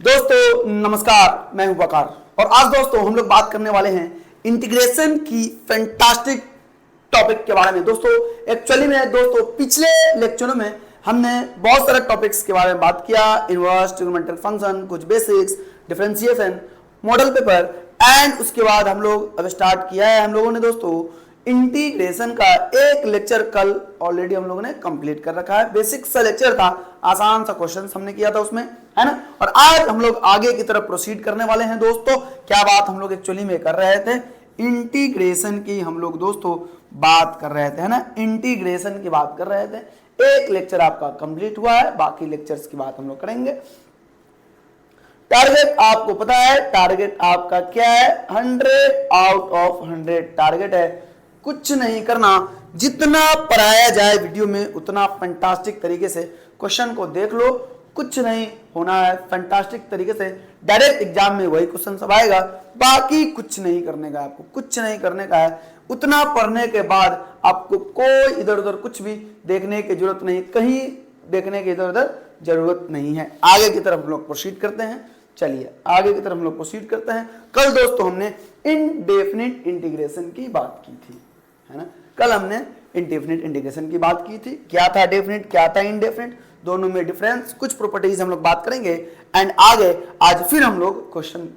दोस्तों नमस्कार, मैं हूं वकार और आज दोस्तों हम लोग बात करने वाले हैं इंटीग्रेशन की फैंटास्टिक टॉपिक के बारे में। दोस्तों एक्चुअली में दोस्तों पिछले लेक्चरों में हमने बहुत सारे टॉपिक्स के बारे में बात किया, इनवर्स, ट्रिग्नोमेट्रिक फंक्शन, कुछ basics, differentiation, model paper and उसके बाद हम लोग अब स्टार्ट किया है हम लोगों ने दोस्तों इंटीग्रेशन का एक लेक्चर कल ऑलरेडी हम लोगों ने कंप्लीट कर रखा है। बेसिक सा लेक्चर था, आसान सा क्वेश्चन हमने किया था उसमें, है ना। और आज हम लोग आगे की तरफ प्रोसीड करने वाले हैं दोस्तों। क्या बात हम लोग एक्चुअली में कर रहे थे, इंटीग्रेशन की हम लोग दोस्तों बात कर रहे थे, है ना। इंटीग्रेशन की बात कर रहे थे। एक लेक्चर आपका कंप्लीट हुआ है, बाकी लेक्चर्स की बात हम लोग करेंगे। टारगेट आपको पता है, टारगेट आपका क्या है, 100 आउट ऑफ 100 टारगेट है। कुछ नहीं करना, जितना पढ़ाया जाए वीडियो में उतना फैंटास्टिक तरीके से क्वेश्चन को देख लो। कुछ नहीं होना है, फैंटास्टिक तरीके से डायरेक्ट एग्जाम में वही क्वेश्चन सब आएगा। बाकी कुछ नहीं करने का, आपको कुछ नहीं करने का है। उतना पढ़ने के बाद आपको कोई इधर उधर कुछ भी देखने की जरूरत नहीं, कहीं देखने की इधर उधर जरूरत नहीं है। आगे की तरफ हम लोग प्रोसीड करते हैं। चलिए आगे की तरफ हम लोग प्रोसीड करते हैं। कल दोस्तों हमने इनडेफिनिट इंटीग्रेशन की बात की थी, है ना। कल हमने इंडेफिनिट इंटीग्रेशन की बात की थी। क्या था डेफिनिट, क्या था इनडेफिनिट, दोनों में डिफरेंस, कुछ प्रॉपर्टीज हम लोग बात करेंगे एंड आगे आज फिर हम लोग क्वेश्चन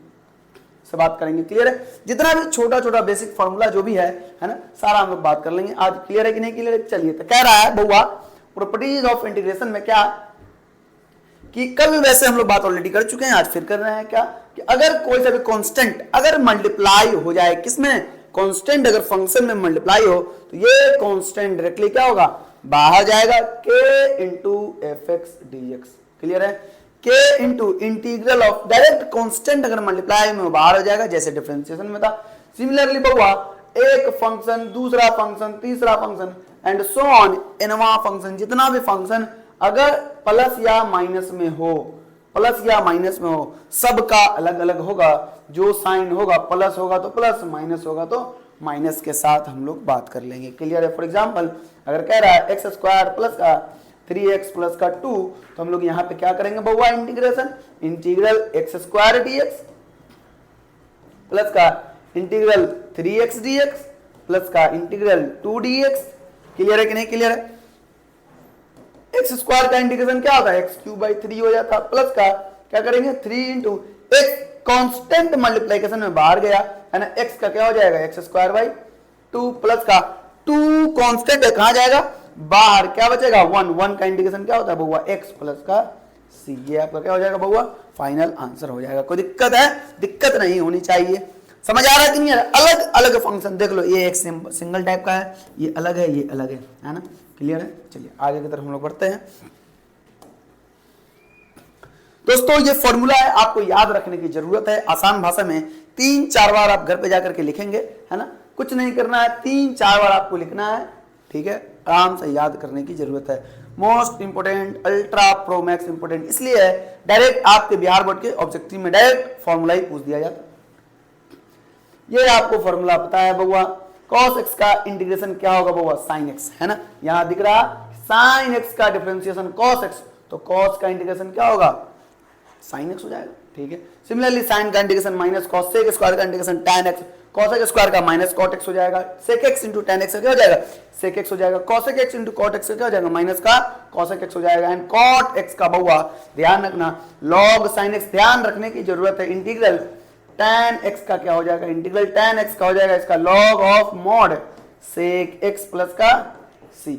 से बात करेंगे। क्लियर है, जितना भी छोटा छोटा बेसिक फॉर्मूला जो भी है ना, सारा हम लोग बात कर लेंगे आज। क्लियर है कि नहीं क्लियर है। चलिए तो कह रहा है बउआ प्रॉपर्टीज ऑफ इंटीग्रेशन में क्या कि कल वैसे हम लोग बात ऑलरेडी कर चुके हैं, आज फिर कर रहे हैं क्या कि अगर कोई सा भी कांस्टेंट अगर मल्टीप्लाई हो जाए, किसमें, कांस्टेंट अगर फंक्शन में मल्टीप्लाई हो तो ये कांस्टेंट डायरेक्टली क्या होगा, बाहर जाएगा, k into F x d x. Clear है, k into integral of direct constant अगर मल्टीप्लाई में बाहर हो जाएगा, जैसे डिफरेंशिएशन में था। सिमिलरली बउआ एक फंक्शन, दूसरा फंक्शन, तीसरा फंक्शन एंड सो ऑन, एनवा फंक्शन, जितना भी फंक्शन अगर प्लस या माइनस में हो, प्लस या माइनस में हो, सबका अलग अलग होगा। जो साइन होगा प्लस होगा तो प्लस, माइनस होगा तो माइनस के साथ हम लोग बात कर लेंगे। क्लियर है। फॉर एग्जांपल अगर कह रहा है एक्स स्क्वायर प्लस का 3x प्लस का 2, तो हम लोग यहाँ पे क्या करेंगे बउआ, integration, integral x square dx plus का इंटीग्रल 3x dx प्लस का इंटीग्रल 2 dx। क्लियर है कि नहीं क्लियर है। एक्स स्क्वायर का इंटीग्रेशन क्या होता है, एक्स क्यूब बाई 3 हो जाता, प्लस का क्या करेंगे 3 इंटू एक कांस्टेंट मल्टीप्लिकेशन में बाहर गया है ना, एक्स का क्या हो जाएगा, एक्स स्क्वायर बाई 2 प्लस का 2 कांस्टेंट है, कहां जाएगा, बाहर, क्या बचेगा 1, 1 का इंटीग्रेशन क्या होता है बउआ, एक्स प्लस का सी। ये आपका क्या हो जाएगा बउआ, फाइनल आंसर हो जाएगा। कोई दिक्कत है, दिक्कत नहीं होनी चाहिए। समझ आ रहा है कि नहीं आ रहा। अलग अलग फंक्शन देख लो, ये एक सिंगल टाइप का है, ये अलग है, ये अलग है ना। क्लियर है। चलिए आगे की तरफ हम लोग बढ़ते हैं दोस्तों। ये फॉर्मूला है, आपको याद रखने की जरूरत है। आसान भाषा में 3-4 बार आप घर पे जाकर के लिखेंगे, है ना। कुछ नहीं करना है, 3-4 बार आपको लिखना है, ठीक है। आराम से याद करने की जरूरत है। Most important, ultra pro max important इसलिए है, डायरेक्ट आपके बिहार बोर्ड के ऑब्जेक्टिव में डायरेक्ट फॉर्मूला ही पूछ दिया जाता है। ये आपको फॉर्मूला पता है बउआ, cos x का इंटीग्रेशन क्या होगा बउआ, sin x, है ना। यहां दिख रहा sin x का डिफरेंशिएशन cos x, तो cos का इंटीग्रेशन क्या होगा, sin x हो जाएगा, ठीक है। सिमिलरली sin का integration minus cos sec square का integration tan x, cos x square का माइनस cot x हो जाएगा, sec x into tan x क्या हो जाएगा, sec x हो जाएगा, cos x into cot x क्या हो जाएगा, माइनस का cos x हो जाएगा। एंड cot x का बउआ ध्यान रखना, log sin x ध्यान रखने की जरूरत है। इंटीग्रल tan x का क्या हो जाएगा, इंटीग्रल tan x का हो जाएगा इसका log of mod sec x plus का c।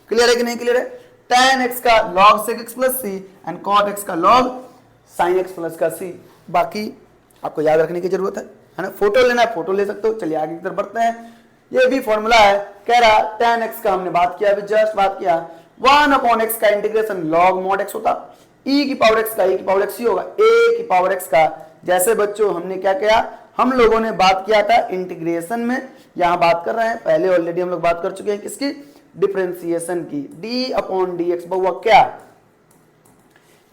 क्लियर है कि नहीं क्लियर है। tan x का log sec x plus c and cot x का log sin x प्लस का c। बाकी आपको याद रखने की जरूरत है ना। फोटो लेना है फोटो ले सकते हो। चलिए आगे की तरफ बढ़ते हैं। ये भी फॉर्मूला है, कह रहा tan x का हमने बात किया, अभी जस्ट बात किया, 1/x का इंटीग्रेशन log mod x होता, e की पावर x का e की पावर x होगा, a की पावर x का। जैसे बच्चों हमने क्या किया, हम लोगों ने बात किया था इंटीग्रेशन में, यहां बात कर रहे हैं, पहले ऑलरेडी हम लोग बात कर चुके हैं किसकी, डिफरेंशिएशन की, d/dx बउआ क्या,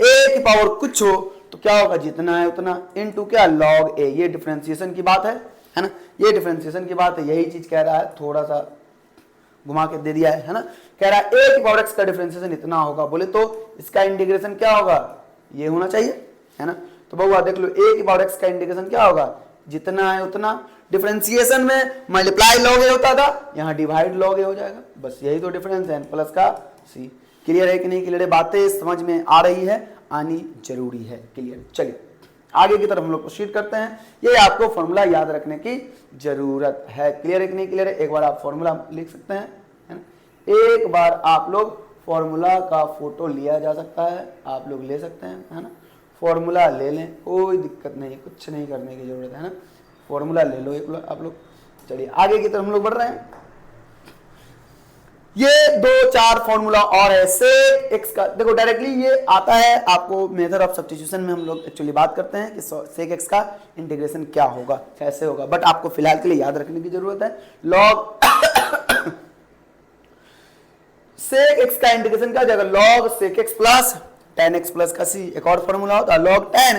a की पावर कुछ हो तो क्या होगा, जितना है उतना, इनटू क्या log a। ये डिफरेंशिएशन की बात है ना, ये डिफरेंशिएशन की बात है। यही चीज कह रहा है, थोड़ा सा घुमा के दे दिया है ना। कह रहा है a की पावर x का डिफरेंशिएशन इतना होगा, बोले तो इसका इंटीग्रेशन क्या होगा, ये होना चाहिए, है ना। तो बउआ देख लो a की पावर x का इंटीग्रेशन क्या होगा, जितना है उतना। डिफरेंशिएशन में मल्टीप्लाई लॉग ए होता था, यहाँ डिवाइड लॉग ए हो जाएगा, बस यही तो डिफरेंस है, n प्लस का c। क्लियर है कि नहीं क्लियर है, बातें समझ में आ रही है, आनी जरूरी है। क्लियर, चलिए आगे की तरफ हम लोग प्रोसीड करते हैं। ये आपको फॉर्मूला याद रखने की जरूरत है। क्लियर है कि नहीं क्लियर है, एक बार आप फॉर्मूला लिख सकते हैं, है ना। एक बार आप लोग फॉर्मूला का फोटो लिया जा सकता है, आप लोग ले सकते हैं, है ना। फॉर्मूला ले लें, कोई दिक्कत नहीं, कुछ नहीं करने की जरूरत है ना, फॉर्मूला ले लो एक आप लोग। चलिए आगे की तरफ हम लोग बढ़ रहे हैं। ये 2-4 फॉर्मूला और है सेक एक्स का। देखो डायरेक्टली ये आता है आपको मेथड ऑफ सब्स्टिट्यूशन में, हम लोग एक्चुअली बात करते हैं कि सेक एक्स का इंटीग्रेशन क्या होगा, कैसे होगा, बट आपको फिलहाल के लिए याद रखने की जरूरत है लॉग सेक एक्स का इंटीग्रेशन क्या हो जाएगा, log sec x plus tan x plus का c। एक और फॉर्मूला होता है log tan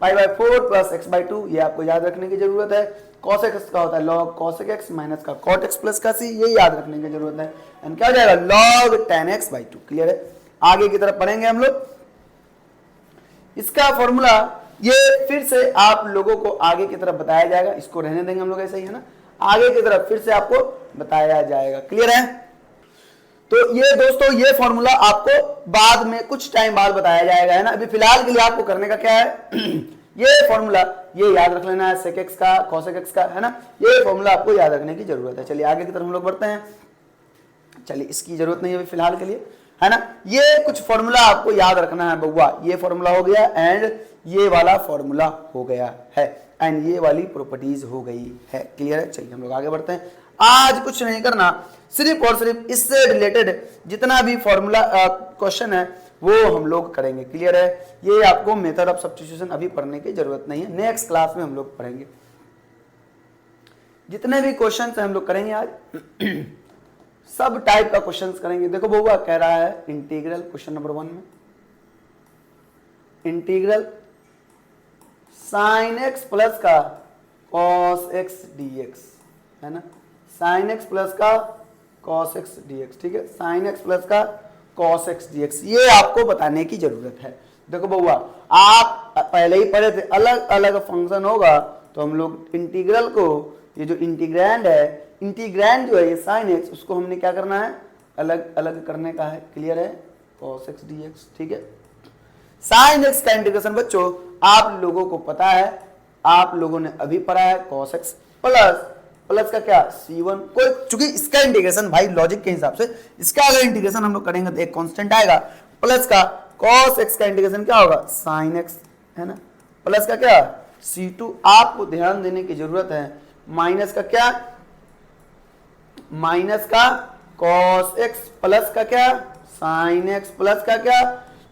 π/4 प्लस x/2, ये आपको याद रखने की जरूरत है। cos x का होता है log cos x माइनस का cot x प्लस का c, ये याद रखने की जरूरत है। एंड क्या हो जाएगा log tan x/2। क्लियर है, आगे की तरफ पढ़ेंगे हम लोग इसका फॉर्मूला। ये फिर से आप लोगों को आगे की तरफ बताया जाएगा, इसको रहने देंगे हम लोग ऐसे ही, है ना। आगे की तरफ फिर से आपको बताया जाएगा। क्लियर है, तो ये दोस्तों ये फॉर्मूला आपको बाद में कुछ टाइम बाद बताया जाएगा, है ना। अभी फिलहाल के लिए आपको करने का क्या है ये फॉर्मूला ये याद रख लेना है, सेक एक्स का कॉसेक एक्स का, है ना। ये फॉर्मूला आपको याद रखने की जरूरत है। चलिए आगे की तरफ हम लोग बढ़ते हैं। चलिए इसकी जरूरत नहीं है अभी फिलहाल के लिए, है ना। ये कुछ फॉर्मूला आपको याद रखना है बउआ, ये फॉर्मूला हो गया एंड ये वाला फॉर्मूला हो गया है एंड ये वाली प्रॉपर्टीज हो गई है। क्लियर है, चलिए हम लोग आगे बढ़ते हैं। आज कुछ नहीं करना, सिर्फ और सिर्फ इससे रिलेटेड जितना भी फॉर्मूला क्वेश्चन है वो हम लोग करेंगे। क्लियर है, ये आपको मेथड ऑफ सब्स्टिट्यूशन अभी पढ़ने की जरूरत नहीं है, नेक्स्ट क्लास में हम लोग पढ़ेंगे। जितने भी क्वेश्चन हम लोग करेंगे आज सब टाइप का क्वेश्चन करेंगे। देखो बउआ कह रहा है इंटीग्रल, क्वेश्चन नंबर 1 में इंटीग्रल साइन एक्स प्लस का कॉस एक्स डीएक्स, है ना। साइन एक्स प्लस का कॉस एक्स डीएक्स, ठीक है, साइन एक्स प्लस का कॉस एक्स डीएक्स, ये आपको बताने की जरूरत है। देखो बउआ आप पहले ही पढ़े थे, अलग अलग फंक्शन होगा तो हम लोग इंटीग्रल को, ये जो इंटीग्रैंड है, इंटीग्रैंड जो है ये साइन एक्स, उसको हमने क्या करना है, अलग अलग करने का है। क्लियर है, कॉस एक्स डीएक्स, ठीक है। साइन एक्स का इंटीग्रेशन बच्चों आप लोगों को पता है, आप लोगों ने अभी पढ़ा है, कॉस एक्स प्लस का क्या c1, कोई चूंकि इसका इंटीग्रेशन भाई लॉजिक के हिसाब से इसका अगर इंटीग्रेशन हम लोग करेंगे तो एक कांस्टेंट आएगा, प्लस का cos x का इंटीग्रेशन क्या होगा sin x, है ना, प्लस का क्या c2। आपको ध्यान देने की जरूरत है, माइनस का क्या, माइनस का cos x प्लस का क्या sin x प्लस का क्या।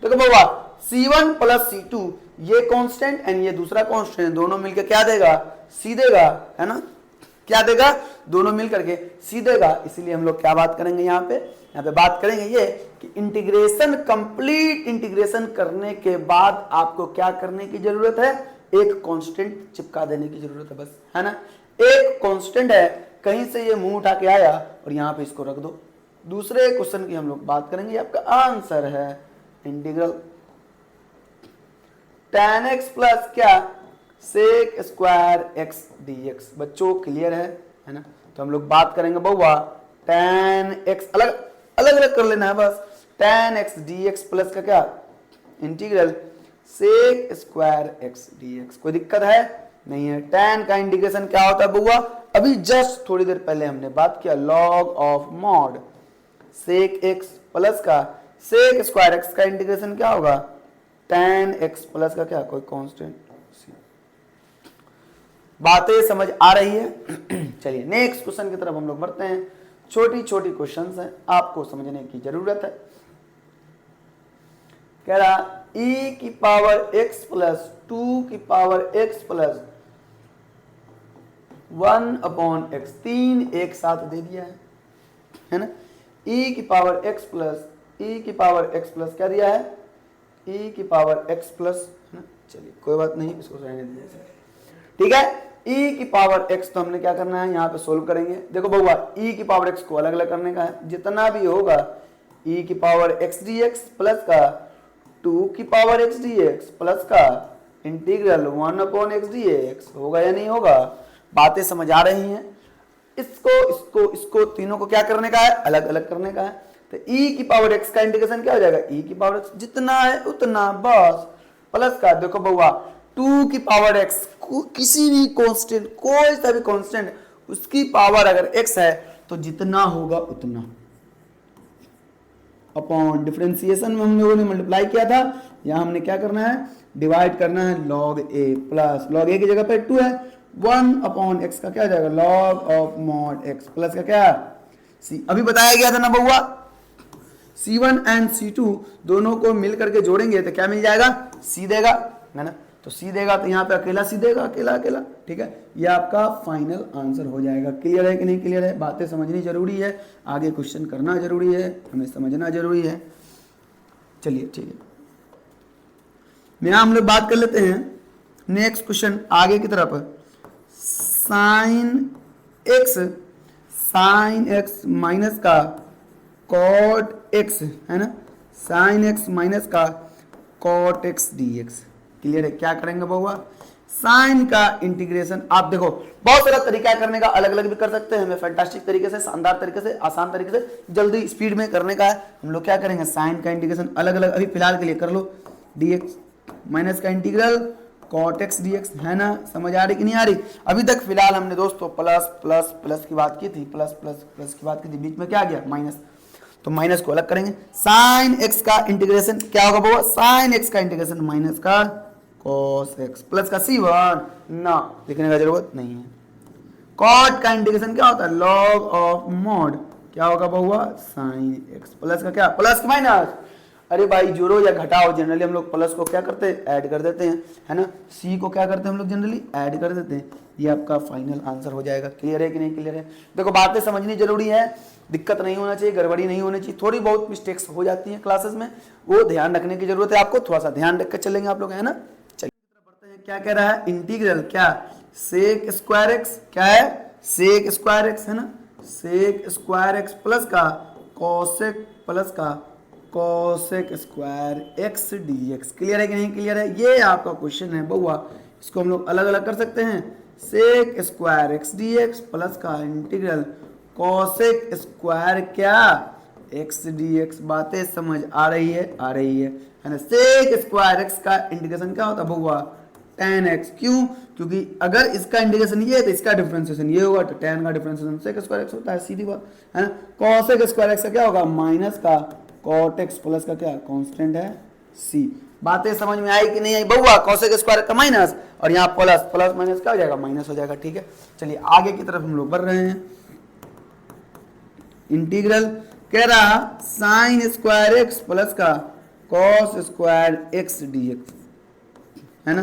देखो बाबा c1 प्लस c2 ये कांस्टेंट एंड ये दूसरा कांस्टेंट, दोनों मिलकर क्या देगा, c देगा, है ना, क्या देगा, दोनों मिलकर के सी देगा। इसीलिए हम लोग क्या बात करेंगे यहाँ पे बात करेंगे ये कि इंटीग्रेशन, कंप्लीट इंटीग्रेशन करने के बाद आपको क्या करने की जरूरत है, एक कांस्टेंट चिपका देने की जरूरत है, बस, है ना। एक कांस्टेंट है, कहीं से ये मुंह उठा के आया और यहाँ पे इसको रख दो। दूसरे क्वेश्चन की हम लोग बात करेंगे, आपका आंसर है इंटीग्रल tan x प्लस क्या सेक स्क्वायर एक्स डीएक्स। बच्चों क्लियर है ना। तो हम लोग बात करेंगे बउआ tan x, अलग अलग कर लेना है बस, tan x dx प्लस का क्या integral sec square x dx. कोई दिक्कत है नहीं है। tan का इंटीग्रेशन क्या होता है बउआ, अभी जस्ट थोड़ी देर पहले हमने बात किया, log of mod sec x plus का सेक स्क्वायर एक्स का इंटीग्रेशन क्या होगा, tan x प्लस का क्या कोई कांस्टेंट। बातें समझ आ रही है। चलिए नेक्स्ट क्वेश्चन की तरफ हम लोग बढ़ते हैं। छोटी छोटी क्वेश्चंस हैं, आपको समझने की जरूरत है। कह रहा e की पावर x प्लस 2 की पावर x प्लस 1/x, 3 एक साथ दे दिया है ना। e की पावर x प्लस क्या दिया है, e की पावर x प्लस, है ना। चलिए कोई बात नहीं, इसको रहने दीजिए, ठीक है। e की पावर x तो हमने क्या करना है, यहाँ पे सोल्व करेंगे। देखो बउआ e की पावर x को अलग अलग करने का है, जितना भी होगा e की पावर x dx प्लस का 2 की पावर x dx प्लस का, इंटीग्रल 1/x dx होगा या नहीं होगा? बातें समझ आ रही हैं? इसको तीनों को क्या करने का है? अलग अलग करने का है। तो e की पावर x का इंटीग्रेशन क्या हो जाएगा? e की पावर x जितना है उतना, बस प्लस का, देखो बउआ 2 की पावर x किसी भी कांस्टेंट, कोई सा भी कांस्टेंट उसकी पावर अगर x है तो जितना होगा उतना, अपॉन डिफरेंशिएशन में हम लोगों ने मल्टीप्लाई किया था, यहां हमने क्या करना है? डिवाइड करना है log a plus log a की जगह पे 2 है, 1/x का क्या हो जाएगा? log of mod x plus का क्या? c। अभी बताया गया था ना बउआ, c1 एंड c2 दोनों को मिल करके जोड़ेंगे तो क्या मिल जाएगा? c देगा, है ना? तो c देगा तो यहाँ पे अकेला c देगा, अकेला अकेला, ठीक है? ये आपका फाइनल आंसर हो जाएगा। क्लियर है कि नहीं क्लियर है? बातें समझनी जरूरी है, आगे क्वेश्चन करना जरूरी है, हमें समझना जरूरी है। चलिए ठीक है, यहाँ हम लोग बात कर लेते हैं नेक्स्ट क्वेश्चन आगे की तरफ। साइन एक्स माइनस का कॉट एक्स, है ना? साइन एक्स माइनस का cot x d x. Clear है? क्या करेंगे बउआ? साइन का इंटीग्रेशन, आप देखो बहुत सारा तरीका करने का, अलग अलग भी कर सकते हैं, हमें फैंटास्टिक तरीके से, शानदार तरीके से, आसान तरीके से, जल्दी स्पीड में करने का है। हम लोग क्या करेंगे? साइन का इंटीग्रेशन अलग अलग अभी फिलहाल के लिए कर लो। dx माइनस का इंटीग्रल cot x dx, है ना? समझ आ रही कि नहीं आ रही? अभी तक फिलहाल हमने दोस्तों प्लस प्लस प्लस की बात की थी, प्लस प्लस प्लस की बात की थी, बीच में क्या गया? माइनस, तो माइनस को अलग करेंगे। साइन x का इंटीग्रेशन क्या होगा बाबा? साइन x का इंटीग्रेशन माइनस का cos x प्लस का c1, ना लिखने का जरूरत नहीं है। cot का इंटीग्रेशन क्या होता है? log ऑफ मॉड क्या होगा बाबा? साइन x प्लस का क्या? प्लस का माइनस, अरे भाई जोड़ो या घटाओ, जनरली हम लोग प्लस को क्या करते हैं? ऐड कर देते हैं, है ना? c को क्या करते हैं हम लोग? जनरली ऐड कर देते हैं। ये आपका फाइनल आंसर हो जाएगा। क्लियर है कि नहीं क्लियर है? देखो बातें समझनी जरूरी है, दिक्कत नहीं होना चाहिए, गड़बड़ी नहीं होनी चाहिए। थोड़ी बहुत मिस्टेक्स हो जाती हैं क्लासेस में, वो ध्यान रखने की जरूरत है आपको, थोड़ा सा ध्यान रख कर चलेंगे आप लोग, है ना? चलिए बढ़ते हैं। क्या कह रहा है? इंटीग्रल क्या? सेक स्क्वायर एक्स, क्या है? सेक स्क्वायर एक्स, है ना? सेक स्क्वायर एक्स प्लस का कोसेक प्लस का cosec square x d x. Clear है कि नहीं क्लियर है? ये आपका क्वेश्चन है बउआ, इसको हम लोग अलग अलग कर सकते हैं। Sec square x d x plus का इंटीग्रल कोसेक स्क्वायर क्या? X d x. बातें समझ आ रही है? आ रही है ना? सेक स्क्वायर एक्स का इंटीग्रेशन क्या होता है बउआ? tan x। क्यों? क्योंकि अगर इसका इंटीग्रेशन ये है तो इसका डिफरेंशिएशन ये होगा, तो tan का डिफरेंशिएशन sec स्क्वायर एक्स होता है, सीधी बात है ना? cosec स्क्वायर एक्स का क्या होगा? माइनस का cot x प्लस का क्या? कांस्टेंट है c। बातें समझ में आई कि नहीं आई बउआ? cosec स्क्वायर का माइनस और यहाँ प्लस, प्लस माइनस क्या हो जाएगा? माइनस हो जाएगा। ठीक है, चलिए आगे की तरफ हम लोग बढ़ रहे हैं। इंटीग्रल कह रहा साइन स्क्वायर एक्स प्लस का cos square x d x, है ना?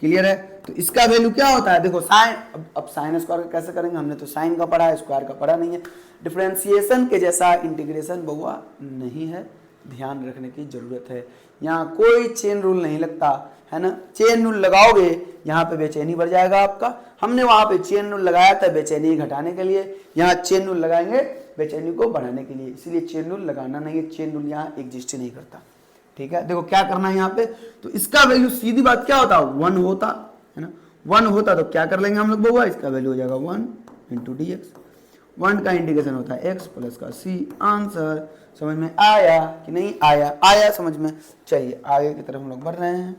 क्लियर है? तो इसका वैल्यू क्या होता है? देखो साइन, अब साइन स्क्वायर का कैसे करेंगे? हमने तो साइन का पढ़ा है, स्क्वायर का पढ़ा नहीं है। डिफरेंशिएशन के जैसा इंटीग्रेशन बउआ नहीं है, ध्यान रखने की जरूरत है। यहाँ कोई चेन रूल नहीं लगता, है ना? चेन रूल लगाओगे यहाँ पे बेचैनी बढ़ जाएगा आपका। हमने वहां पे चेन रूल लगाया था बेचैनी घटाने के लिए, यहाँ चेन रूल लगाएंगे बेचैनी को बढ़ाने के लिए, इसीलिए चेन रूल लगाना नहीं है। चेन रूल यहाँ एग्जिस्ट ही नहीं करता। ठीक है, देखो क्या करना है यहाँ पे, तो इसका वैल्यू सीधी बात क्या होता? 1 होता, है ना? 1 होता तो क्या कर लेंगे हम लोग बउआ? इसका वैल्यू हो जाएगा 1 इंटू डी एक्स। 1 का इंटीग्रेशन होता है एक्स प्लस का सी। आंसर समझ में आया कि नहीं आया? आया समझ में। चलिए आगे की तरफ हम लोग बढ़ रहे हैं।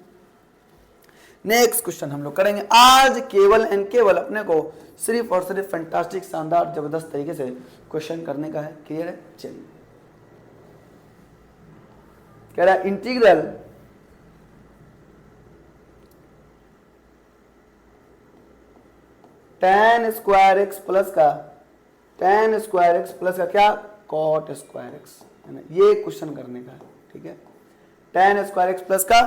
नेक्स्ट क्वेश्चन हम लोग करेंगे आज केवल एंड केवल अपने को सिर्फ और सिर्फ फैंटास्टिक, शानदार, जबरदस्त तरीके से क्वेश्चन करने का है। क्लियर है? चलिए कह रहा है integral tan square x plus का tan स्क्वायर एक्स प्लस का क्या? cot स्क्वायर एक्स, है ना? ये क्वेश्चन करने का है। ठीक है, tan स्क्वायर एक्स प्लस का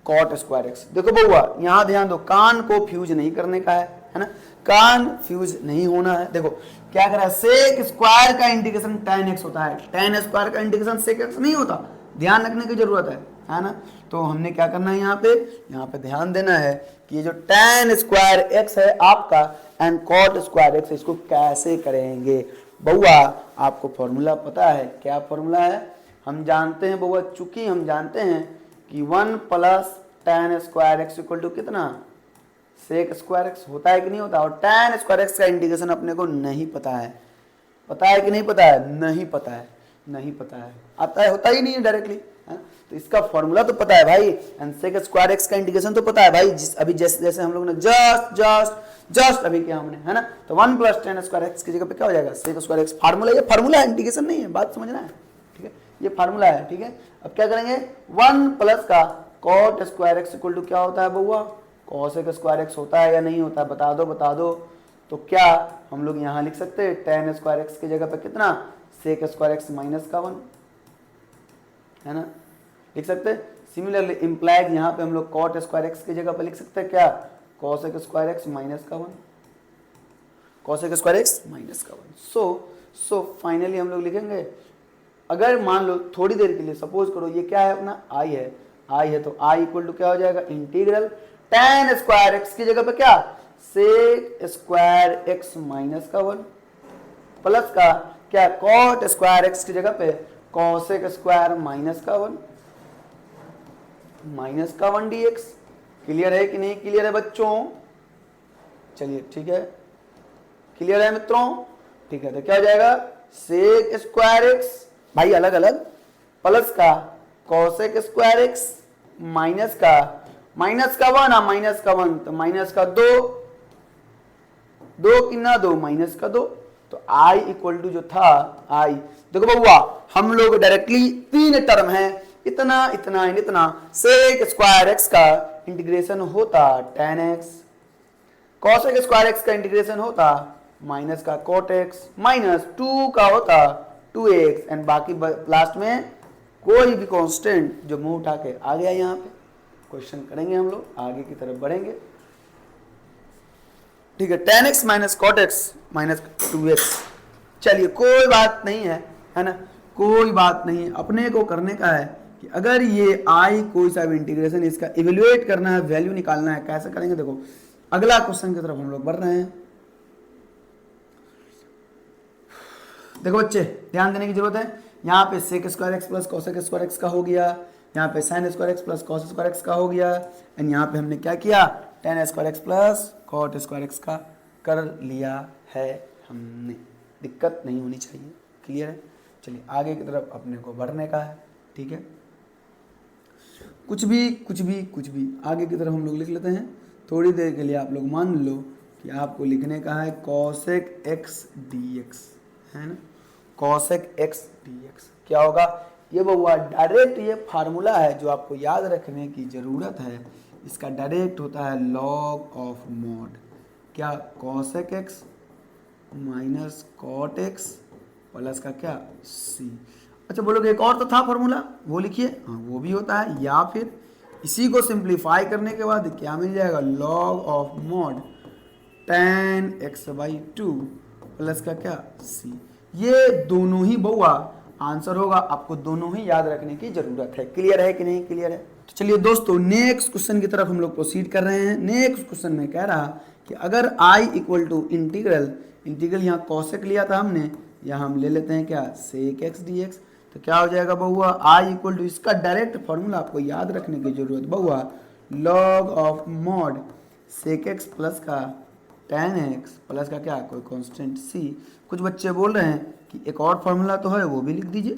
cot स्क्वायर एक्स। देखो बउआ यहां ध्यान दो, कान को फ्यूज नहीं करने का है ना? कान फ्यूज नहीं होना है। देखो क्या कर रहा है? सेक स्क्वायर का इंटीग्रेशन tan x होता है, tan स्क्वायर का इंटीग्रेशन सेक x नहीं होता, ध्यान रखने की जरूरत है ना? तो हमने क्या करना है यहाँ पे ध्यान देना है कि ये जो tan स्क्वायर एक्स है आपका एंड cot स्क्वायर एक्स, इसको कैसे करेंगे बउआ? आपको फॉर्मूला पता है? क्या फॉर्मूला है? हम जानते हैं बउआ, चूंकि हम जानते हैं कि 1 plus tan square x equal to कितना, सेक स्क्वायर एक्स होता है कि नहीं होता। और tan स्क्वायर एक्स का इंटीग्रेशन अपने को नहीं पता है, पता है कि नहीं पता है, नहीं पता है, नहीं पता है, आता है, होता ही नहीं है डायरेक्टली। तो इसका फॉर्मूला तो पता है भाई, एंड सेक स्क्वायर एक्स का इंटीग्रेशन तो पता है भाई, अभी जैसे जैसे हम लोग ने जस्ट अभी किया हमने, है ना। तो 1 प्लस tan स्क्वायर एक्स की जगह पे क्या हो जाएगा, सेक स्क्वायर एक्स। फार्मूला, ये फार्मूला है, इंटीग्रेशन नहीं है, बात समझना है, ठीक है, ये फार्मूला है, ठीक है। अब क्या करेंगे, 1 प्लस का cot square x equal to क्या होता है बउआ, cosec स्क्वायर एक्स होता है या नहीं होता है, बता दो बता दो। तो क्या हम लोग यहाँ लिख सकते हैं tan स्क्वायर एक्स की जगह पे कितना, सेक स्क्वायर एक्स माइनस का 1, है ना, लिख सकते हैं। सिमिलरली इंप्लाइड यहाँ पे हम लोग cot स्क्वायर एक्स की जगह पे लिख सकते हैं क्या, cosec स्क्वायर एक्स माइनस का 1, cosec स्क्वायर एक्स माइनस का 1। सो फाइनली हम लोग लिखेंगे, अगर मान लो थोड़ी देर के लिए सपोज करो ये क्या है अपना आई है तो आई इक्वल टू क्या हो जाएगा, इंटीग्रल tan स्क्वायर एक्स की जगह पे क्या, सेक स्क्वायर एक्स माइनस का 1 प्लस का क्या, cot स्क्वायर एक्स की जगह पे cosec स्क्वायर माइनस का 1 dx। क्लियर है कि नहीं क्लियर है बच्चों, चलिए ठीक है, क्लियर है मित्रों, ठीक है। तो क्या हो जाएगा, सेक स्क्वायर एक्स भाई अलग अलग प्लस का cosec स्क्वायर एक्स माइनस का 1 तो माइनस का 2 कितना 2 माइनस का 2। तो आई इक्वल टू जो था आई, देखो बउआ हम लोग डायरेक्टली 3 टर्म है, इतना इतना इतना, सेक स्क्वायर एक्स का इंटीग्रेशन होता tan x, cosec square x का इंटीग्रेशन होता माइनस का cot एक्स, माइनस 2 का होता 2x, एंड बाकी लास्ट में कोई भी कांस्टेंट जो मुंह उठा के आ गया यहाँ पे, क्वेश्चन करेंगे हम लोग, आगे की तरफ बढ़ेंगे, ठीक है। tan x minus cot x minus 2x, चलिए कोई बात नहीं है ना, कोई बात नहीं है, अपने को करने का है कि अगर ये आई कोई सा भी इंटीग्रेशन, इसका इवेल्युएट करना है, वैल्यू निकालना है, कैसे करेंगे, देखो अगला क्वेश्चन की तरफ हम लोग बढ़ रहे हैं। देखो बच्चे ध्यान देने की जरूरत है, यहाँ पे sec square x plus cosec square x का हो गया, यहाँ पे sin square x plus cos square x का हो गया, एंड यहाँ पे हमने क्या किया, tan square x plus cot square x का कर लिया है हमने, दिक्कत नहीं होनी चाहिए, क्लियर है। चलिए आगे की तरफ अपने को बढ़ने का है, ठीक है। कुछ भी आगे की तरफ हम लोग लिख लेते हैं, थोड़ी देर के लिए आप लोग मान लो कि आपको लिखने का है cosec x dx, है ना, cosec x dx क्या होगा, ये बउआ डायरेक्ट ये फार्मूला है जो आपको याद रखने की जरूरत है, इसका डायरेक्ट होता है log ऑफ मॉड क्या, cosec x minus cot x plus का क्या c। अच्छा बोलोगे एक और तो था फार्मूला, वो लिखिए, हाँ वो भी होता है, या फिर इसी को सिंप्लीफाई करने के बाद क्या मिल जाएगा, log of mod tan x/2 plus का क्या c। ये दोनों ही बउआ आंसर होगा, आपको दोनों ही याद रखने की जरूरत है, क्लियर है कि नहीं क्लियर है। तो चलिए दोस्तों नेक्स्ट क्वेश्चन की तरफ हम लोग प्रोसीड कर रहे हैं। नेक्स्ट क्वेश्चन में कह रहा कि अगर i इक्वल टू इंटीग्रल यहाँ cosec लिया था हमने, यहाँ हम ले लेते हैं क्या, sec x dx, तो क्या हो जाएगा बउआ, i इक्वल टू, इसका डायरेक्ट फॉर्मूला आपको याद रखने की जरूरत बउआ, log of mod sec x plus का tan x प्लस का क्या, कोई कांस्टेंट c। कुछ बच्चे बोल रहे हैं कि एक और फॉर्मूला तो है, वो भी लिख दीजिए,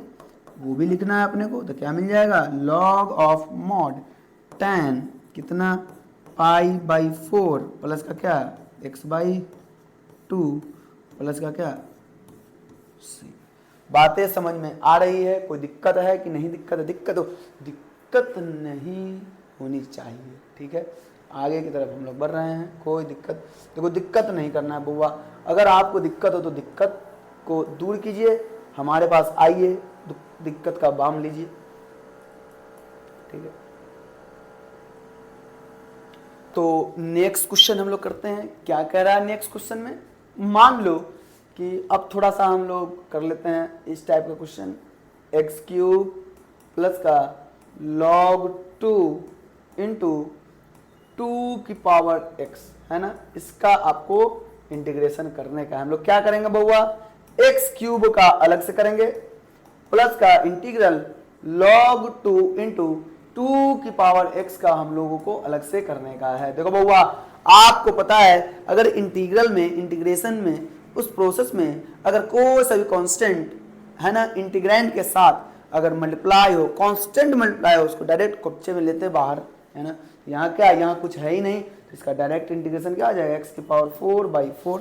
वो भी लिखना है अपने को, तो क्या मिल जाएगा, log ऑफ मॉड tan कितना π/4 प्लस का क्या x/2 प्लस का क्या c। बातें समझ में आ रही है, कोई दिक्कत है कि नहीं दिक्कत है, दिक्कत नहीं होनी चाहिए, ठीक है। आगे की तरफ हम लोग बढ़ रहे हैं, कोई दिक्कत, देखो दिक्कत नहीं करना है बुआ, अगर आपको दिक्कत हो तो दिक्कत को दूर कीजिए, हमारे पास आइए, दिक्कत का बाम लीजिए, ठीक है। तो नेक्स्ट क्वेश्चन हम लोग करते हैं, क्या कह रहा है नेक्स्ट क्वेश्चन में, मान लो कि अब थोड़ा सा हम लोग कर लेते हैं इस टाइप का क्वेश्चन, x³ प्लस का log 2 इंटू 2 की पावर x, है ना, इसका आपको इंटीग्रेशन करने का। हम लोग क्या करेंगे बउआ, x³ का अलग से करेंगे प्लस का इंटीग्रल log 2 इंटू 2 की पावर x का हम लोगों को अलग से करने का है। देखो बउआ, आपको पता है अगर इंटीग्रल में, इंटीग्रेशन में, उस प्रोसेस में अगर कोई सा भी कांस्टेंट है ना इंटीग्रैंड के साथ अगर मल्टीप्लाई हो, कांस्टेंट मल्टीप्लाई हो, उसको डायरेक्ट कब्जे में लेते बाहर, है ना। यहाँ क्या, यहाँ कुछ है ही नहीं, तो इसका डायरेक्ट इंटीग्रेशन क्या आ जाएगा, x की पावर 4/4,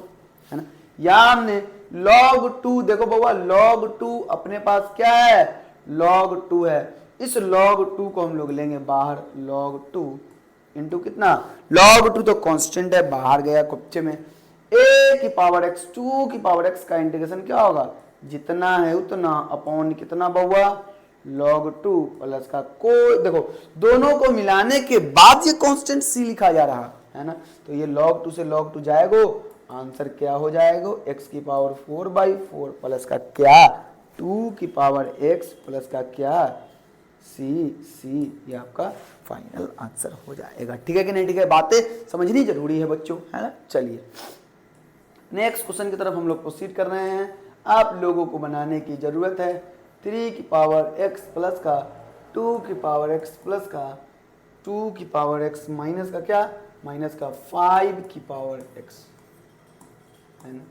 है ना। यहाँ हमने log 2, देखो बउआ log 2 अपने पास क्या है, log 2 है। इस log 2 को हम लोग लेंगे बाहर, log 2 इंटू कितना, log 2 तो कांस्टेंट है, बाहर गया कब्जे में, a की पावर x, 2 की पावर x का इंटीग्रेशन क्या होगा, जितना है उतना अपॉन कितना बउआ, log 2 प्लस का कोई, देखो दोनों को मिलाने के बाद ये कांस्टेंट c लिखा जा रहा है ना, तो ये log 2 से log 2 जाएगा, आंसर क्या हो जाएगा, x की पावर 4/4 प्लस का क्या, 2 की पावर x प्लस का क्या, c, ये आपका फाइनल आंसर हो जाएगा। ठीक है कि नहीं, ठीक है, बातें समझनी जरूरी है बच्चों, है ना। चलिए नेक्स्ट क्वेश्चन की तरफ हम लोग प्रोसीड कर रहे हैं। आप लोगों को बनाने की जरूरत है 3 की पावर x प्लस का 2 की पावर x प्लस का 2 की पावर x माइनस का क्या, माइनस का 5 की पावर x, है ना।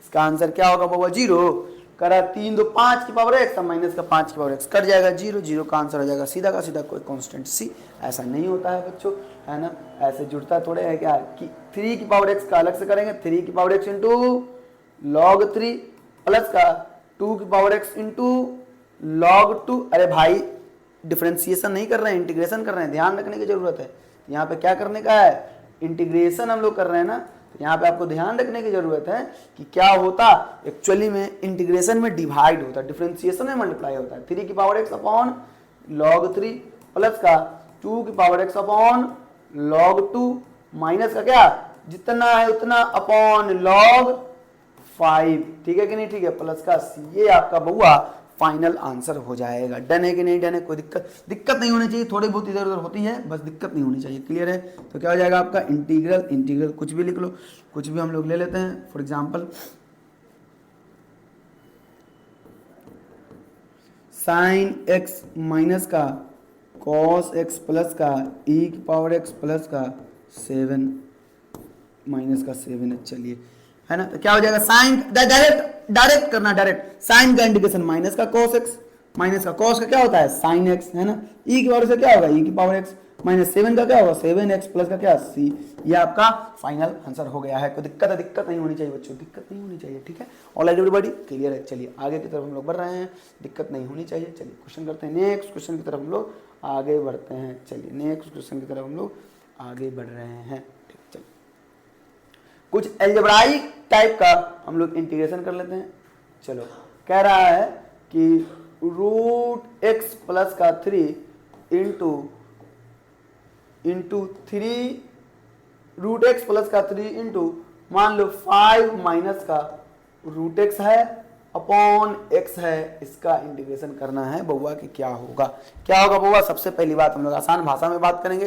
इसका आंसर क्या होगा बाबा, 0 करा 3 2 5 की पावर x, माइनस का 5 की पावर x कट जाएगा, 0 0 का आंसर हो जाएगा सीधा का सीधा कोई कांस्टेंट c। ऐसा नहीं होता है बच्चों, है ना, ऐसे जुड़ता थोड़े है क्या कि 3 की पावर x का अलग से करेंगे, 3 की power x into log 3 plus का 2 की पावर x इंटू log 2। अरे भाई डिफरेंशिएशन नहीं कर रहे हैं, इंटीग्रेशन कर रहे हैं, ध्यान रखने की जरूरत है। यहाँ पे क्या करने का है, इंटीग्रेशन हम लोग कर रहे हैं ना, तो यहाँ पे आपको ध्यान रखने की जरूरत है कि क्या होता एक्चुअली में, इंटीग्रेशन में डिवाइड होता है, डिफरेंशिएशन में मल्टीप्लाई होता है। 3 की power x upon log 3 plus का 2 की power x upon log 2 minus का क्या, जितना है उतना अपॉन log 5, ठीक है कि नहीं, ठीक है, प्लस का c। ये आपका बउआ फाइनल आंसर हो जाएगा। डन है कि नहीं, डन है, कोई दिक्कत नहीं होनी चाहिए, थोड़ी बहुत इधर उधर होती है, बस दिक्कत नहीं होनी चाहिए। क्लियर है, तो क्या हो जाएगा आपका इंटीग्रल कुछ भी लिख लो, कुछ भी हम लोग ले लेते हैं। For example sine x minus का कॉस x प्लस का e की पावर x प्लस का 7 माइनस का 7 है। चलिए, है ना, तो क्या हो जाएगा, साइन डायरेक्ट करना, डायरेक्ट साइन का इंटीग्रेशन माइनस का कॉस x, माइनस का कॉस का क्या होता है साइन x, है ना, e की पावर से क्या होगा e की पावर x माइनस 7 का क्या होगा 7x प्लस का क्या c। ये आपका फाइनल आंसर हो गया है। कोई दिक्कत नहीं होनी चाहिए बच्चों, दिक्कत नहीं होनी चाहिए, ठीक है। ऑल राइट एवरीबॉडी, क्लियर है। चलिए आगे की तरफ हम लोग बढ़ रहे हैं, दिक्कत नहीं होनी चाहिए। चलिए क्वेश्चन करते हैं, नेक्स्ट क्वेश्चन की तरफ हम लोग आगे बढ़ते हैं। चलिए नेक्स्ट क्वेश्चन की तरफ हम लोग आगे बढ़ रहे हैं। ठीक, चलिए कुछ अलजेब्राइक टाइप का हम लोग इंटीग्रेशन कर लेते हैं। चलो, कह रहा है कि रूट एक्स प्लस का 3 इंटू 3 रूट एक्स प्लस का 3 इंटू मान लो 5 माइनस का रूट एक्स है अपॉन एक्स है, इसका इंटीग्रेशन करना है बउआ कि क्या होगा। क्या होगा बउआ, सबसे पहली बात हम लोग आसान भाषा में बात करेंगे,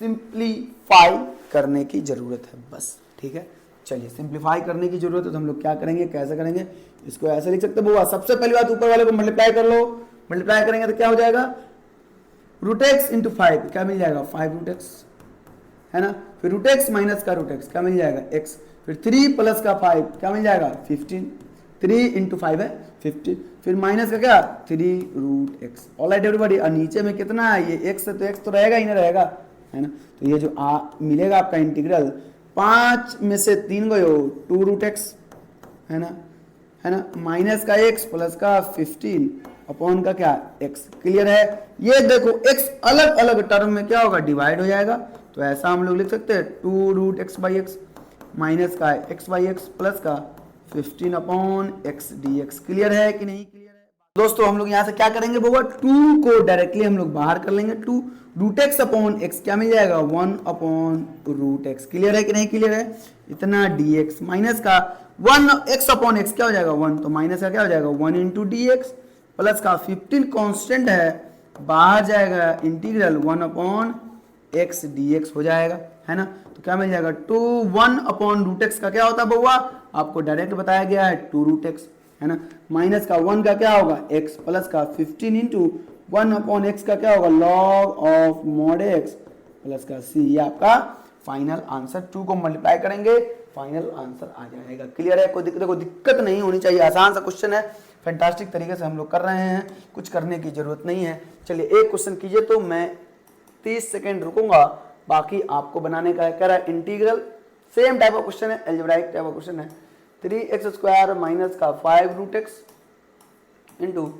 सिंप्लीफाई करने की जरूरत है बस, ठीक है। चलिए सिंप्लीफाई करने की जरूरत है तो हम लोग क्या करेंगे, कैसे करेंगे, इसको ऐसे लिख सकते हैं बउआ। सबसे पहली बात ऊपर वाले को मल्टीप्लाई कर लो, मल्टीप्लाई करेंगे तो क्या हो जाएगा रूट एक्स इंटू 5 क्या मिल जाएगा 5 रूट एक्स, है ना। फिर रूट एक्स माइनस का रूट एक्स क्या मिल जाएगा x, फिर 3 प्लस का 5 क्या मिल जाएगा 15, 3 इंटू 5 है 15, फिर माइनस का क्या 3 root x. All right everybody, और नीचे में कितना है ये x है तो x तो रहेगा ही ना रहेगा, है ना। तो ये जो मिलेगा आपका इंटीग्रल 5 में से 3 गए 2 रूट एक्स, है ना, माइनस का x प्लस का 15 अपॉन का क्या x। क्लियर है। ये देखो x अलग अलग टर्म में क्या होगा डिवाइड हो जाएगा, तो ऐसा हम लोग लिख सकते हैं 2 root x by x minus का x बाई एक्स प्लस का 15 अपॉन x dx। क्लियर है कि नहीं, क्लियर है दोस्तों। हम लोग यहाँ से क्या करेंगे बउआ, 2 को डायरेक्टली हम लोग बाहर कर लेंगे, 2 रूट एक्स अपॉन एक्स क्या मिल जाएगा 1 अपॉन रूट एक्स। क्लियर है कि नहीं, क्लियर है। इतना dx माइनस का 1 x अपॉन एक्स क्या हो जाएगा 1, तो माइनस का क्या हो जाएगा 1 इंटू dx प्लस का 15 कांस्टेंट है बाहर जाएगा इंटीग्रल 1 अपॉन x dx हो जाएगा, है ना। तो क्या मिल जाएगा 2 1 अपॉन रूट एक्स का क्या होता है बउआ, आपको डायरेक्ट बताया गया है 2 रूट एक्स, है ना। माइनस का 1 का क्या होगा x प्लस का 15 इंटू 1 अपॉन एक्स का क्या होगा, log of mod x plus का सी। ये आपका फाइनल आंसर, 2 को मल्टीप्लाई करेंगे फाइनल आंसर आ जाएगा। क्लियर है, कोई दिक्कत नहीं होनी चाहिए, आसान सा क्वेश्चन है, फैंटास्टिक तरीके से हम लोग कर रहे हैं, कुछ करने की जरूरत नहीं है। चलिए एक क्वेश्चन कीजिए तो मैं 30 सेकेंड रुकूंगा, बाकी आपको बनाने का है। कह रहा है integral, same type of question है, अलजेब्राइक टाइप ऑफ क्वेश्चन है। 3x स्क्वायर माइनस का 5 रूट एक्स इंटू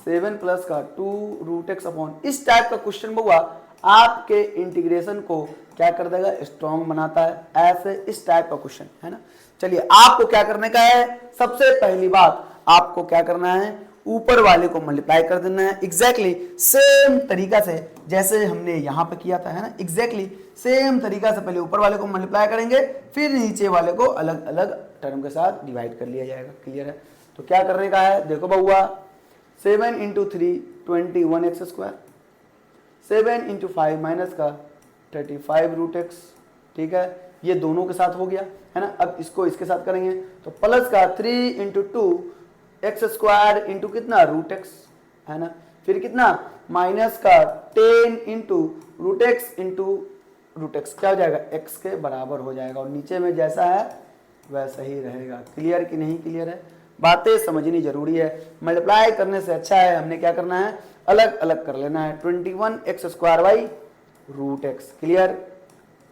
7 प्लस का 2 रूट एक्स अपॉन, इस टाइप का क्वेश्चन हुआ आपके इंटीग्रेशन को क्या कर देगा, स्ट्रॉन्ग बनाता है। ऐसे इस टाइप का क्वेश्चन है ना। चलिए आपको क्या करने का है, सबसे पहली बात आपको क्या करना है, ऊपर वाले को मल्टीप्लाई कर देना है एग्जैक्टली सेम तरीका से जैसे हमने यहां पे किया था, है ना। एग्जैक्टली सेम तरीका से पहले ऊपर वाले को मल्टीप्लाई करेंगे, फिर नीचे वाले को अलग अलग टर्म के साथ डिवाइड कर लिया जाएगा। क्लियर है, तो क्या करने का है, देखो बहुआ 7 into 3 21 x square, 7 into 5 minus का 35 रूट एक्स, ठीक है, ये दोनों के साथ हो गया है ना। अब इसको इसके साथ करेंगे तो प्लस का 3 इंटू 2 एक्स स्क्वायर इंटू कितना रूट एक्स, है ना, फिर कितना माइनस का 10 into root x into root x, क्या हो जाएगा, एक्स के बराबर हो जाएगा, और नीचे में जैसा है वैसा ही रहेगा। क्लियर कि नहीं क्लियर है, बातें समझनी जरूरी है, मल्टीप्लाई करने से अच्छा है हमने क्या करना है, अलग अलग कर लेना है। 21 x square by root x, clear,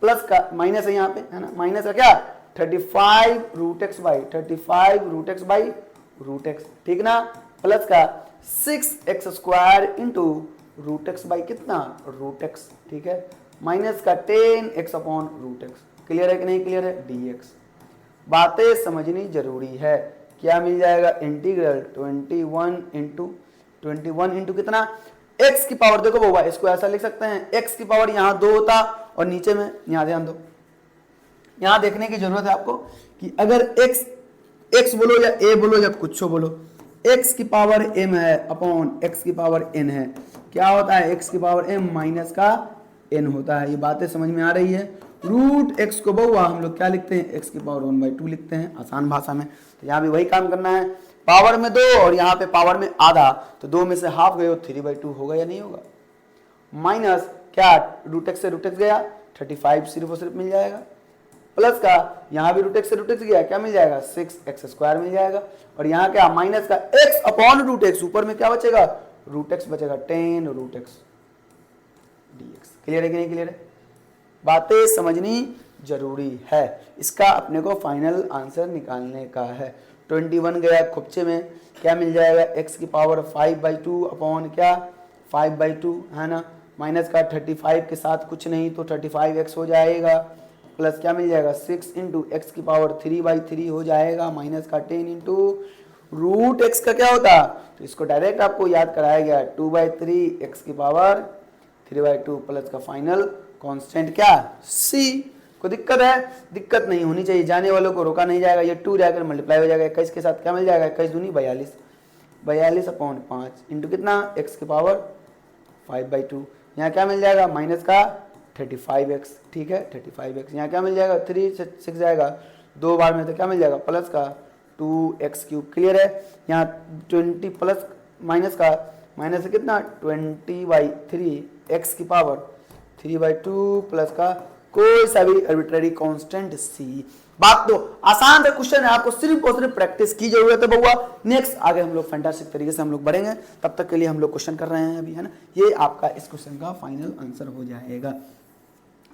plus का माइनस है यहाँ पे, है ना, माइनस का क्या 35 root x by 35 root x by root x, ठीक ना, प्लस का 6 x square into root x by कितना रूट एक्स, ठीक है, माइनस का 10 x upon root x. Clear है कि नहीं क्लियर है, dx। बातें समझनी जरूरी है। क्या मिल जाएगा, इंटीग्रल 21 इंटू कितना x की पावर, देखो बाबा इसको ऐसा लिख सकते हैं, x की पावर यहाँ 2 होता और नीचे में, यहाँ ध्यान दो, यहाँ देखने की जरूरत है आपको कि अगर x बोलो या a बोलो या कुछ बोलो, x की पावर m है अपॉन x की पावर n है, क्या होता है, x की पावर m माइनस का n होता है। ये बातें समझ में आ रही है। रूट x को बहुआ हम लोग क्या लिखते हैं, x की पावर 1/2 लिखते हैं आसान भाषा में। तो यहाँ भी वही काम करना है, पावर में 2 और यहाँ पे पावर में आधा, तो 2 में से हाफ गए, 3/2 होगा या नहीं होगा, माइनस क्या रूट एक्स से रूट एक्स गया 35 सिर्फ और सिर्फ मिल जाएगा, प्लस का यहाँ भी रूट एक्स से रूट एक्स गया, क्या मिल जाएगा 6x स्क्वायर मिल जाएगा, और यहाँ क्या माइनस का x अपॉन रूट एक्स, ऊपर में क्या बचेगा रूट एक्स बचेगा 10 रूट एक्स dx। क्लियर है कि नहीं क्लियर है, बातें समझनी जरूरी है। इसका अपने को फाइनल आंसर निकालने का है। 21 गया खुपचे में, क्या मिल जाएगा, x की पावर 5/2 अपॉन क्या 5/2, है ना, माइनस का 35 के साथ कुछ नहीं तो 35x हो जाएगा, प्लस क्या मिल जाएगा 6 इंटू एक्स की पावर 3/3 हो जाएगा, माइनस का 10 इंटू रूट एक्स का क्या होता, तो इसको डायरेक्ट आपको याद कराया गया 2/3 एक्स की पावर 3/2 प्लस का फाइनल कांस्टेंट क्या c। को दिक्कत है, दिक्कत नहीं होनी चाहिए, जाने वालों को रोका नहीं जाएगा, ये 2 जाकर मल्टीप्लाई हो जाएगा 21 के साथ, क्या मिल जाएगा 21 दूनी 42 अपॉन 5 इंटू कितना x की पावर 5/2, यहाँ क्या मिल जाएगा माइनस का 35x, ठीक है 35x, यहाँ क्या मिल जाएगा 3 से 6 जाएगा 2 बार में, तो क्या मिल जाएगा प्लस का 2x³। क्लियर है, यहाँ 20 प्लस माइनस का माइनस से कितना 20/3 x की पावर 3/2 प्लस का कोई सा भी आर्बिट्ररी कांस्टेंट c। बात तो आसान सा क्वेश्चन है, आपको सिर्फ और सिर्फ प्रैक्टिस की जरूरत है बउआ। नेक्स्ट आगे हम लोग फैंटास्टिक तरीके से हम लोग बढ़ेंगे, तब तक के लिए हम लोग क्वेश्चन कर रहे हैं अभी, है ना। ये आपका इस क्वेश्चन का फाइनल आंसर हो जाएगा,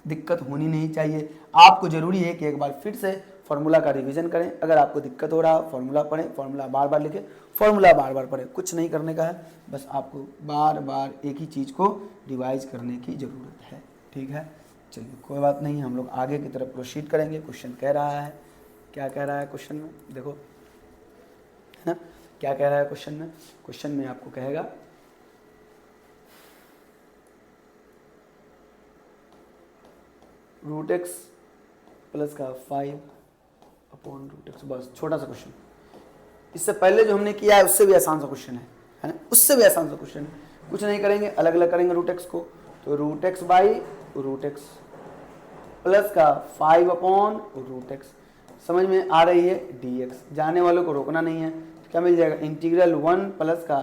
दिक्कत होनी नहीं चाहिए। आपको जरूरी है कि एक बार फिर से फॉर्मूला का रिवीजन करें, अगर आपको दिक्कत हो रहा फॉर्मूला पढ़ें, फॉर्मूला बार बार लिखें, फॉर्मूला बार बार पढ़ें, कुछ नहीं करने का है, बस आपको बार बार एक ही चीज़ को रिवाइज करने की ज़रूरत है, ठीक है। चलिए कोई बात नहीं, हम लोग आगे की तरफ प्रोसीड करेंगे। क्वेश्चन कह रहा है, क्या कह रहा है क्वेश्चन में, देखो है ना, क्या कह रहा है क्वेश्चन में, क्वेश्चन में आपको कहेगा रूट एक्स प्लस का 5 अपॉन रूट एक्स, बस छोटा सा क्वेश्चन। इससे पहले जो हमने किया है उससे भी आसान सा क्वेश्चन है ना, उससे भी आसान सा क्वेश्चन है। कुछ नहीं करेंगे, अलग अलग करेंगे रूट एक्स को, तो root x by root x plus का 5 अपॉन रूट एक्स, समझ में आ रही है dx, जाने वालों को रोकना नहीं है, तो क्या मिल जाएगा इंटीग्रल 1 प्लस का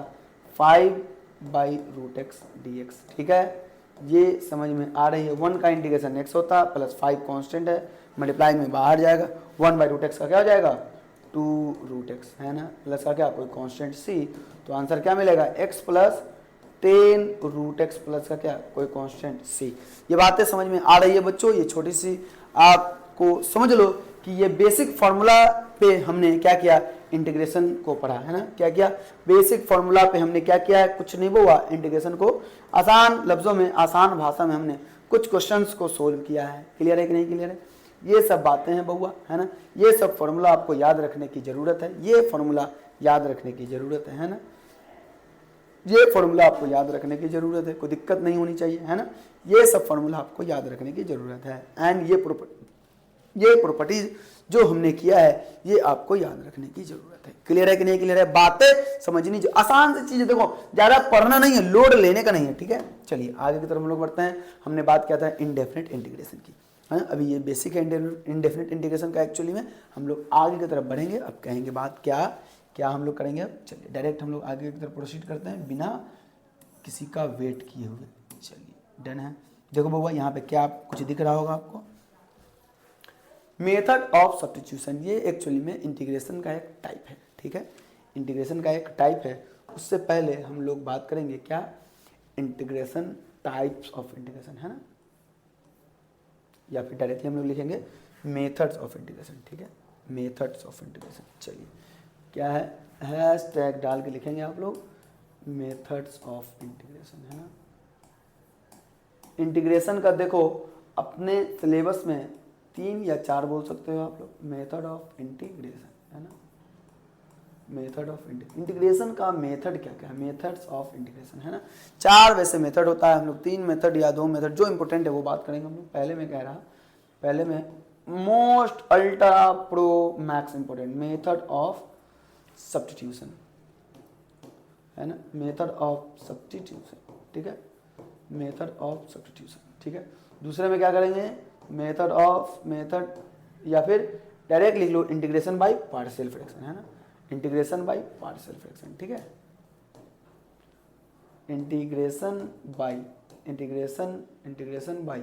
5 by root x d x. ठीक है, ये समझ में आ रही है। 1 का इंटीग्रेशन x होता है प्लस 5 कांस्टेंट है, मल्टीप्लाई में बाहर जाएगा, 1 बाई रूट एक्स का क्या हो जाएगा 2 रूट एक्स, है ना, प्लस का क्या कोई कांस्टेंट c, तो आंसर क्या मिलेगा x plus 10 root x plus का क्या कोई कांस्टेंट c। ये बातें समझ में आ रही है बच्चों, ये छोटी सी आपको समझ लो कि ये बेसिक फॉर्मूला पे हमने क्या किया, इंटीग्रेशन को पढ़ा, है ना, क्या किया, बेसिक फॉर्मूला पे हमने क्या किया है, कुछ नहीं हुआ, इंटीग्रेशन को आसान लफ्जों में, आसान भाषा में हमने कुछ क्वेश्चंस को सोल्व किया है। क्लियर है कि नहीं क्लियर है? ये सब बातें हैं बउआ, है ना, ये सब फॉर्मूला आपको याद रखने की जरूरत है, ये फॉर्मूला याद रखने की जरूरत है ना, ये फॉर्मूला आपको याद रखने की जरूरत है, कोई दिक्कत नहीं होनी चाहिए, है ना, ये सब फॉर्मूला आपको याद रखने की जरूरत है। एंड ये प्रॉपर्टीज जो हमने किया है ये आपको याद रखने की जरूरत है। क्लियर है कि नहीं क्लियर है? बातें समझनी, जो आसान सी चीजें, देखो ज्यादा पढ़ना नहीं है, लोड लेने का नहीं है। ठीक है, चलिए आगे की तरफ हम लोग बढ़ते हैं। हमने बात किया था इंडेफिनिट इंटीग्रेशन की, है ना, अभी ये बेसिक है इंडेफिनिट इंटीग्रेशन का। एक्चुअली में हम लोग आगे की तरफ बढ़ेंगे, अब कहेंगे बात क्या क्या हम लोग करेंगे। अब चलिए डायरेक्ट हम लोग आगे की तरफ प्रोसीड करते हैं बिना किसी का वेट किए हुए। चलिए डन है। देखो बउआ यहाँ पे क्या कुछ दिख रहा होगा आपको, मेथड ऑफ सब्स्टिट्यूशन, ये एक्चुअली में इंटीग्रेशन का एक टाइप है। ठीक है, इंटीग्रेशन का एक टाइप है। उससे पहले हम लोग बात करेंगे क्या, इंटीग्रेशन टाइप्स ऑफ इंटीग्रेशन, है ना, या फिर डायरेक्टली हम लोग लिखेंगे मेथड्स ऑफ इंटीग्रेशन। ठीक है, मेथड्स ऑफ इंटीग्रेशन। चलिए क्या है, हैशटैग डाल के लिखेंगे आप लोग मेथड्स ऑफ इंटीग्रेशन, है ना। इंटीग्रेशन का देखो अपने सिलेबस में 3 या 4 बोल सकते हो आप लोग, मेथड ऑफ इंटीग्रेशन, है ना, मेथड ऑफ इंटीग्रेशन का मेथड क्या क्या है, मेथड्स ऑफ इंटीग्रेशन, है ना। 4 वैसे मेथड होता है, हम लोग 3 मेथड या 2 मेथड जो इंपॉर्टेंट है वो बात करेंगे हम लोग। पहले में कह रहा, पहले में most ultra pro max important method of substitution, है ना, मेथड ऑफ सब्स्टिट्यूशन। ठीक है, मेथड ऑफ सब्स्टिट्यूशन। ठीक है, दूसरे में क्या करेंगे, मेथड या फिर डायरेक्ट लिख लो इंटीग्रेशन बाय पार्शियल फ्रैक्शन, है ना, इंटीग्रेशन बाय पार्शियल फ्रैक्शन। ठीक है, इंटीग्रेशन बाय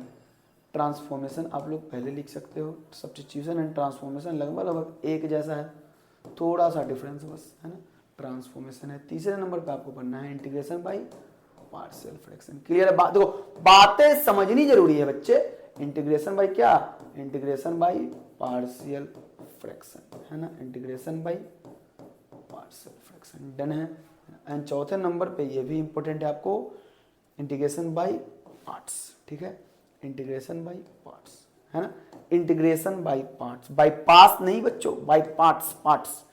ट्रांसफॉर्मेशन आप लोग पहले लिख सकते हो। सब्स्टिट्यूशन एंड ट्रांसफॉर्मेशन लगभग एक जैसा है, थोड़ा सा डिफरेंस बस, है ना, ट्रांसफॉर्मेशन है। तीसरे नंबर पे आपको पढ़ना है integration by partial fraction. Clear है बात? देखो बातें समझनी जरूरी है बच्चे। इंटीग्रेशन बाय क्या, इंटीग्रेशन बाय पार्शियल फ्रैक्शन, है ना, integration by partial fraction. Done है। एंड चौथे नंबर पे ये भी इंपॉर्टेंट है आपको, इंटीग्रेशन बाय पार्ट्स। ठीक है, इंटीग्रेशन बाय पार्ट्स, है ना, इंटीग्रेशन बाय पार्ट्स, बाय पास नहीं बच्चों, by parts, parts,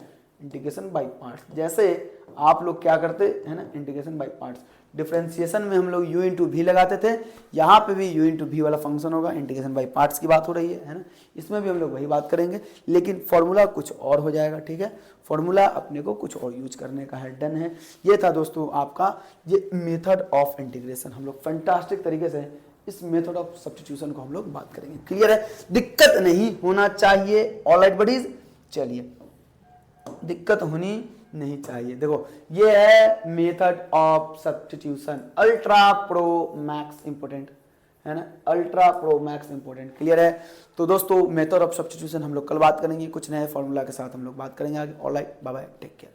integration by parts. जैसे आप लोग क्या करते हैं ना, इंटीग्रेशन बाय पार्ट्स, डिफरेंशिएशन में हम लोग u इंटू वी लगाते थे, यहाँ पे भी u इंटू वी वाला फंक्शन होगा। इंटीग्रेशन बाय पार्ट्स की बात हो रही है ना, इसमें भी हम लोग वही बात करेंगे, लेकिन फॉर्मूला कुछ और हो जाएगा। ठीक है, फॉर्मूला अपने को कुछ और यूज करने का है। डन है। ये था दोस्तों आपका ये मेथड ऑफ इंटीग्रेशन। हम लोग फैंटास्टिक तरीके से इस मेथड ऑफ सब्स्टिट्यूशन को हम लोग बात करेंगे। क्लियर है, दिक्कत नहीं होना चाहिए। ऑलराइट बडीज, चलिए दिक्कत होनी नहीं चाहिए। देखो ये है method of substitution, ultra pro max important, है ना, ultra pro max important. Clear है? तो दोस्तों मेथड ऑफ सब्स्टिट्यूशन हम लोग कल बात करेंगे, कुछ नए फॉर्मूला के साथ हम लोग बात करेंगे आगे। Alright, bye bye, take care.